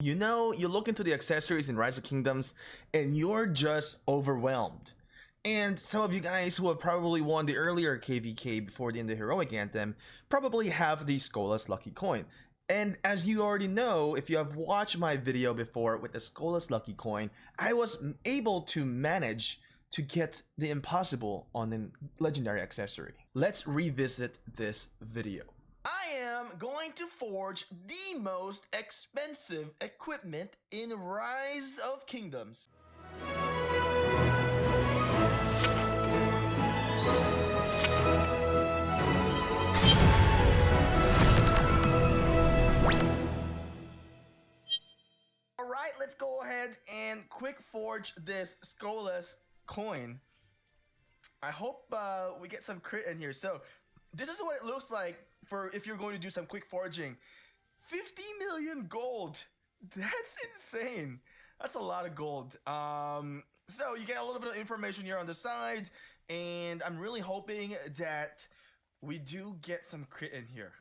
You know, you look into the accessories in Rise of Kingdoms and you're just overwhelmed. And some of you guys who have probably won the earlier KVK before the end of Heroic Anthem probably have the Scolas Lucky Coin. And as you already know, if you have watched my video before with the Scolas Lucky Coin, I was able to manage to get the impossible on a legendary accessory. Let's revisit this video. I am going to forge the most expensive equipment in Rise of Kingdoms. Alright, let's go ahead and quick forge this Scolas coin. I hope we get some crit in here. So this is what it looks like for if you're going to do some quick forging. 50 million gold. That's insane. That's a lot of gold. So you get a little bit of information here on the side, and I'm really hoping that we do get some crit in here.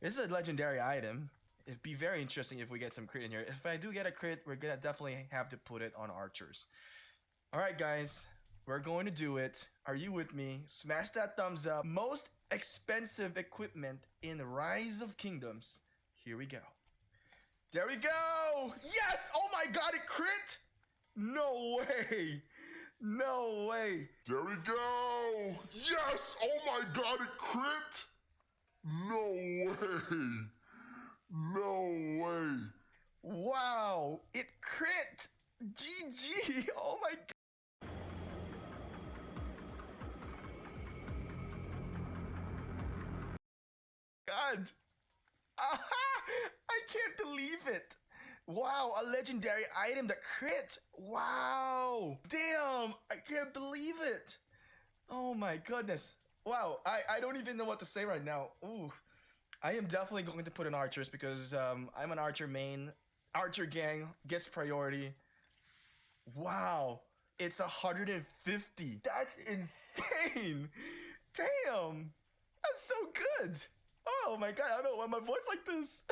This is a legendary item. It'd be very interesting if we get some crit in here. If I do get a crit, we're gonna definitely have to put it on archers. Alright guys, we're going to do it. Are you with me? Smash that thumbs up. Most expensive equipment in Rise of Kingdoms. Here we go. There we go! Yes! Oh my god, it crit! No way! No way! There we go! Yes! Oh my god, it crit! No way! No way! Wow! It crit! GG! Oh my god! I can't believe it! Wow, a legendary item that crit! Wow! Damn! I can't believe it! Oh my goodness. Wow, I don't even know what to say right now. Ooh. I am definitely going to put in archers because I'm an archer main. Archer gang gets priority. Wow. It's 150. That's insane. Damn. That's so good. Oh my god, I don't know why my voice like this.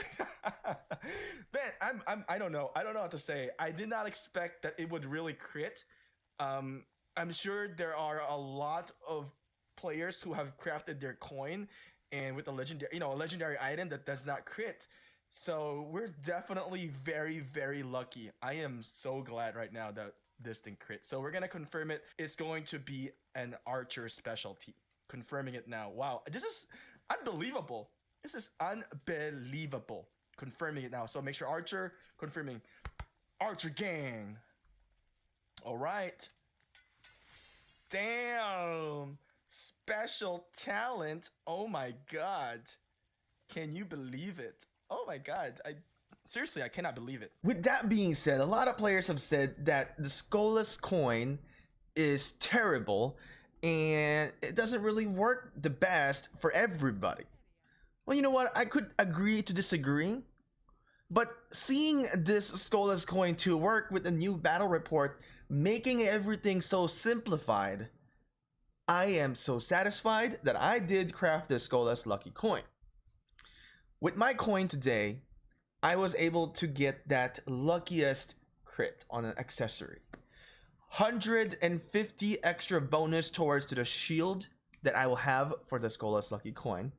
Man, I don't know. I don't know what to say. I did not expect that it would really crit. I'm sure there are a lot of players who have crafted their coin and with a legendary, a legendary item that does not crit. So we're definitely very, very lucky. I am so glad right now that this thing crit. So we're gonna confirm it. It's going to be an archer specialty. Confirming it now. Wow, this is unbelievable. This is unbelievable. Confirming it now. So make sure archer, confirming archer gang. All right. Damn. Special talent. Oh my god. Can you believe it? Oh my god. Seriously, I cannot believe it. With that being said, a lot of players have said that the Scolas coin is terrible and it doesn't really work the best for everybody. Well, you know what? I could agree to disagree, but seeing this Scolas coin to work with the new battle report, making everything so simplified, I am so satisfied that I did craft this Scolas lucky coin. With my coin today, I was able to get that luckiest crit on an accessory. 150 extra bonus towards to the shield that I will have for the Scolas lucky coin.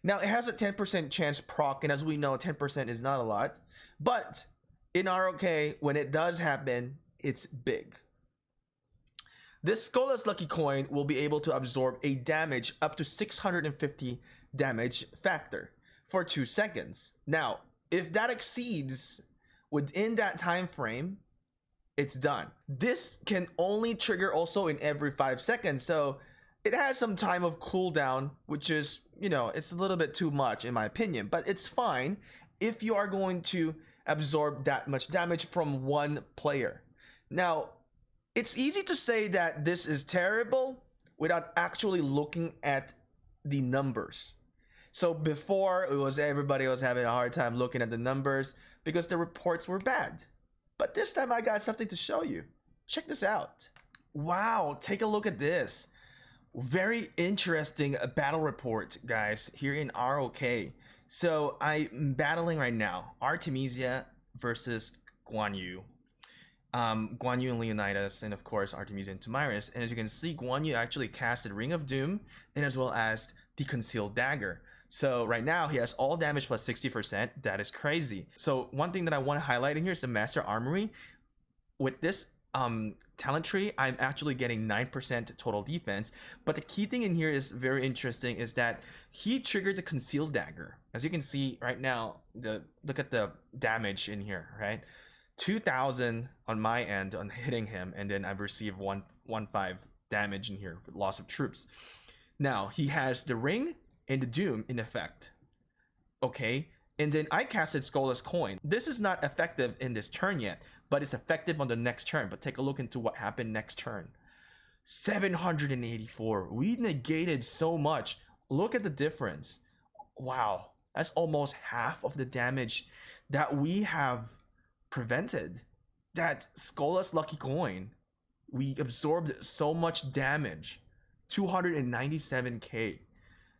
Now it has a 10% chance proc, and as we know, 10% is not a lot, but in ROK, when it does happen, it's big. This Scolas lucky coin will be able to absorb a damage up to 650 damage factor for 2 seconds. Now, if that exceeds within that time frame, it's done. This can only trigger also in every 5 seconds, so it has some time of cooldown, which is, it's a little bit too much in my opinion, but it's fine if you are going to absorb that much damage from one player. Now, it's easy to say that this is terrible without actually looking at the numbers. So before, everybody was having a hard time looking at the numbers because the reports were bad. But this time I got something to show you. Check this out. Wow, take a look at this. Very interesting battle report, guys, here in ROK. So I'm battling right now Artemisia versus Guan Yu. Guan Yu and Leonidas, and of course Artemisia and Tomyris. And as you can see, Guan Yu actually casted Ring of Doom and as well as the Concealed Dagger. So right now he has all damage plus 60%. That is crazy. So one thing that I want to highlight in here is the Master Armory. With this talent tree, I'm actually getting 9% total defense. But the key thing in here is very interesting is that he triggered the Concealed Dagger. As you can see right now, look at the damage in here, right? 2,000 on my end on hitting him, and then I've received 115 damage in here with loss of troops. Now he has the ring and the doom in effect. Okay, and then I casted Scolas coin. This is not effective in this turn yet, but it's effective on the next turn. But take a look into what happened next turn. 784. We negated so much. Look at the difference. Wow, that's almost half of the damage that we have prevented. That Scolas lucky coin, we absorbed so much damage, 297k.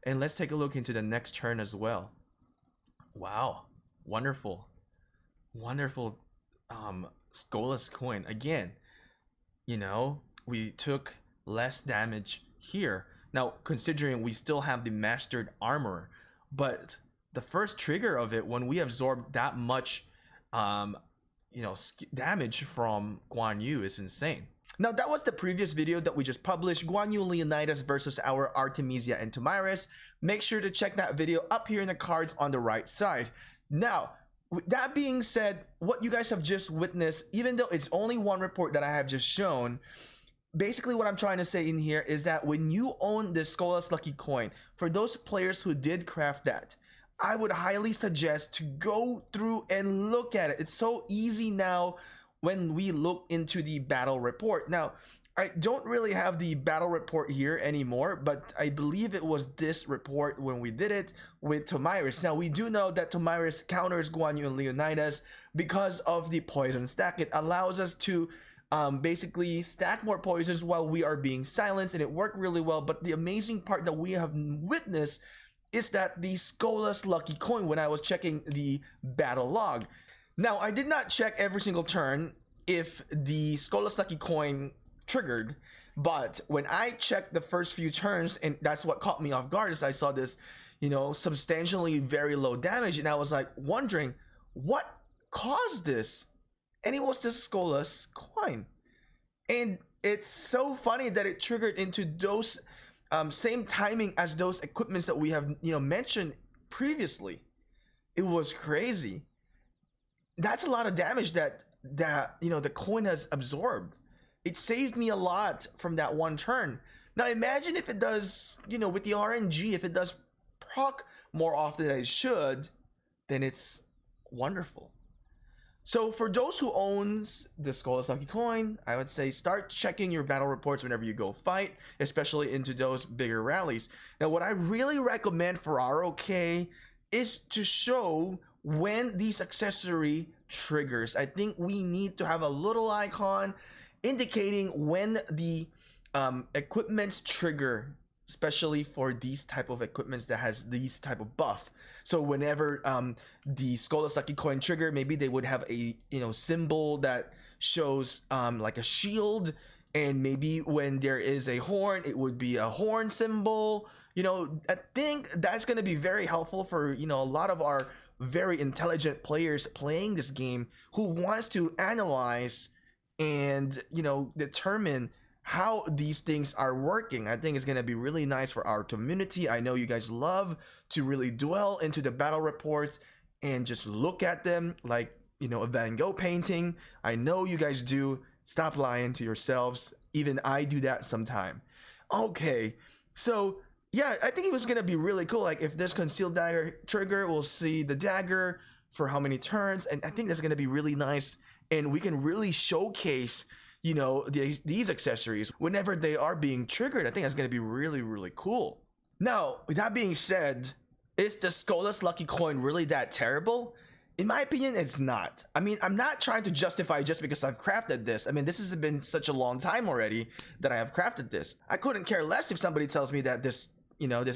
And let's take a look into the next turn as well. Wow, wonderful Scolas coin. Again, you know, we took less damage here. Now considering we still have the mastered armor, but the first trigger of it, when we absorb that much damage from Guan Yu, is insane. Now that was the previous video that we just published, Guan Yu Leonidas versus our Artemisia and Tomyris. Make sure to check that video up here in the cards on the right side. Now, with that being said, what you guys have just witnessed, even though it's only one report that I have just shown, basically what I'm trying to say in here is that when you own this Scolas lucky coin, for those players who did craft that, I would highly suggest to go through and look at it. It's so easy now when we look into the battle report. Now, I don't really have the battle report here anymore, but I believe it was this report when we did it with Tomyris. Now, we do know that Tomyris counters Guan Yu and Leonidas because of the poison stack. It allows us to basically stack more poisons while we are being silenced, and it worked really well. But the amazing part that we have witnessed is that the Scolas lucky coin, when I was checking the battle log. Now, I did not check every single turn if the Scolas lucky coin triggered, but when I checked the first few turns, and that's what caught me off guard, is I saw this, substantially very low damage, and I was like wondering what caused this, and it was the Scolas coin. And it's so funny that it triggered into those same timing as those equipments that we have mentioned previously. It was crazy. That's a lot of damage that the coin has absorbed. It saved me a lot from that one turn. Now imagine if it does, with the RNG, if it does proc more often than it should, then it's wonderful. So for those who owns the Scolas lucky coin, I would say start checking your battle reports whenever you go fight, especially into those bigger rallies. Now what I really recommend for ROK is to show when these accessory triggers. I think we need to have a little icon indicating when the equipments trigger, especially for these type of equipments that has these type of buff. So whenever the Scolas lucky coin trigger, maybe they would have a symbol that shows like a shield, and maybe when there is a horn, it would be a horn symbol. I think that's going to be very helpful for a lot of our very intelligent players playing this game who wants to analyze and determine how these things are working. I think it's going to be really nice for our community. I know you guys love to really dwell into the battle reports and just look at them like a Van Gogh painting. I know you guys do. Stop lying to yourselves. Even I do that sometime. Okay, so yeah, I think it was gonna be really cool. Like if this Concealed Dagger trigger, we'll see the dagger for how many turns, and I think that's gonna be really nice, and we can really showcase these accessories whenever they are being triggered. I think that's gonna be really, really cool. Now, with that being said, is the Scolas lucky coin really that terrible? In my opinion, it's not. I mean, I'm not trying to justify just because I've crafted this. I mean, this has been such a long time already that I have crafted this. I couldn't care less if somebody tells me that this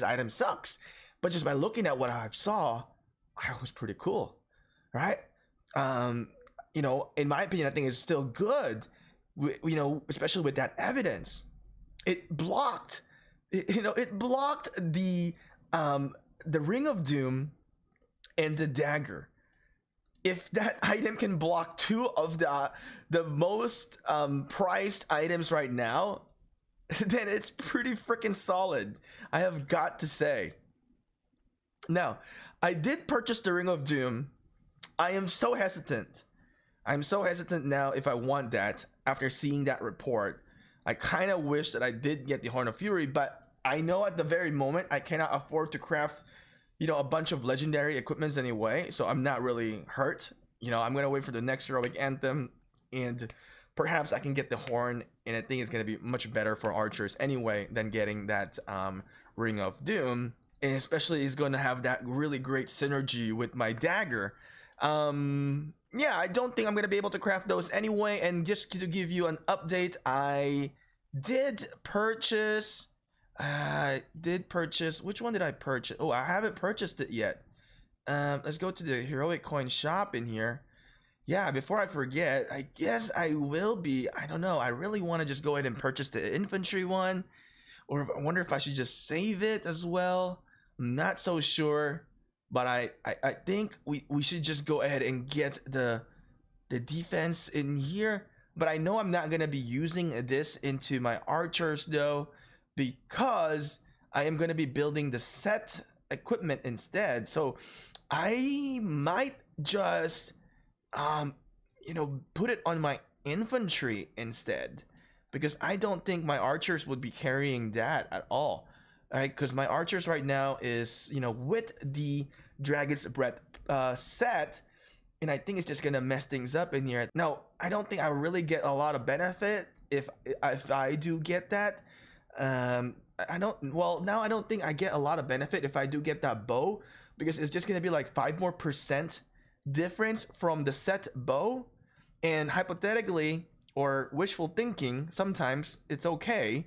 item sucks. But just by looking at what I saw, I was pretty cool, right? You know, in my opinion, I think it's still good. You know, especially with that evidence, it blocked. It blocked the Ring of Doom and the Dagger. If that item can block two of the most priced items right now, then it's pretty freaking solid. I have got to say. Now, I did purchase the Ring of Doom. I am so hesitant. I'm so hesitant now if I want that after seeing that report. I kind of wish that I did get the Horn of Fury, but I know at the very moment I cannot afford to craft, you know, a bunch of legendary equipments anyway, so I'm not really hurt. You know, I'm gonna wait for the next heroic anthem, and perhaps I can get the horn, and I think it's gonna be much better for archers anyway than getting that Ring of Doom, and especially is gonna have that really great synergy with my dagger. Yeah, I don't think I'm gonna be able to craft those anyway. And just to give you an update, I did purchase. Which one did I purchase? Oh, I haven't purchased it yet. Let's go to the heroic coin shop in here. Yeah, before I forget, I guess I will be. I don't know. I really want to just go ahead and purchase the infantry one, or I wonder if I should just save it as well. I'm not so sure. But I think we should just go ahead and get the defense in here. But I know I'm not gonna be using this into my archers though, because I am gonna be building the set equipment instead. So I might just put it on my infantry instead, because I don't think my archers would be carrying that at all. All right, because my archers right now is, with the Dragon's Breath set, and I think it's just gonna mess things up in here. Now, I don't think I really get a lot of benefit if I do get that. I don't think I get a lot of benefit if I do get that bow, because it's just gonna be like 5% more difference from the set bow, and hypothetically or wishful thinking, sometimes it's okay.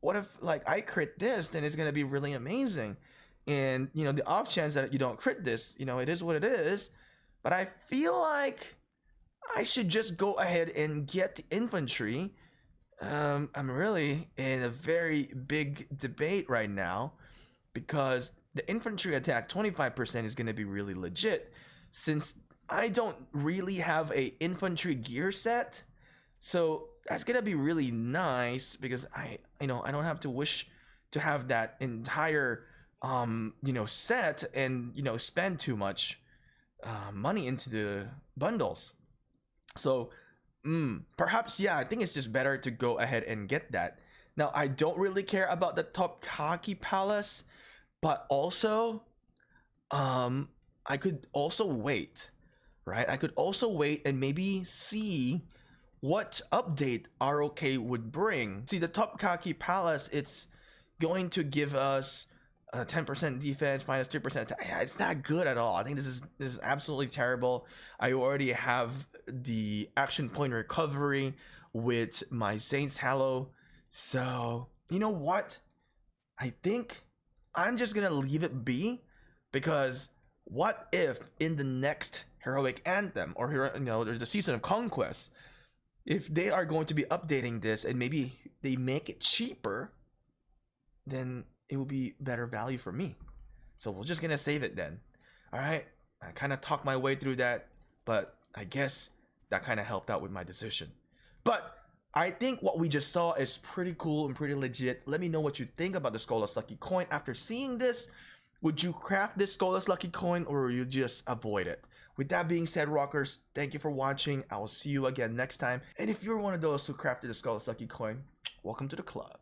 What if like I crit this, then it's gonna be really amazing. And the off chance that you don't crit this, it is what it is. But I feel like I should just go ahead and get the infantry. I'm really in a very big debate right now, because the infantry attack 25% is going to be really legit, since I don't really have a infantry gear set. So that's gonna be really nice, because I don't have to wish to have that entire set and spend too much money into the bundles. So perhaps, yeah, I think it's just better to go ahead and get that. Now, I don't really care about the top Kaki Palace, but also I could also wait, right? I could also wait and maybe see what update ROK would bring. See, the top Kaki Palace, it's going to give us 10% defense, minus 3% attack. Yeah, it's not good at all. I think this is absolutely terrible. I already have the action point recovery with my Saints Hallow. So, you know what? I think I'm just gonna leave it be, because what if in the next heroic anthem, or the season of conquest, if they are going to be updating this and maybe they make it cheaper, then it will be better value for me. So we're just gonna save it then. All right, I kind of talked my way through that, but I guess that kind of helped out with my decision. But I think what we just saw is pretty cool and pretty legit. Let me know what you think about the Scolas Lucky Coin after seeing this. Would you craft this Scolas Lucky Coin, or will you just avoid it? With that being said, rockers, thank you for watching. I will see you again next time. And if you're one of those who crafted the Scolas Lucky Coin, welcome to the club.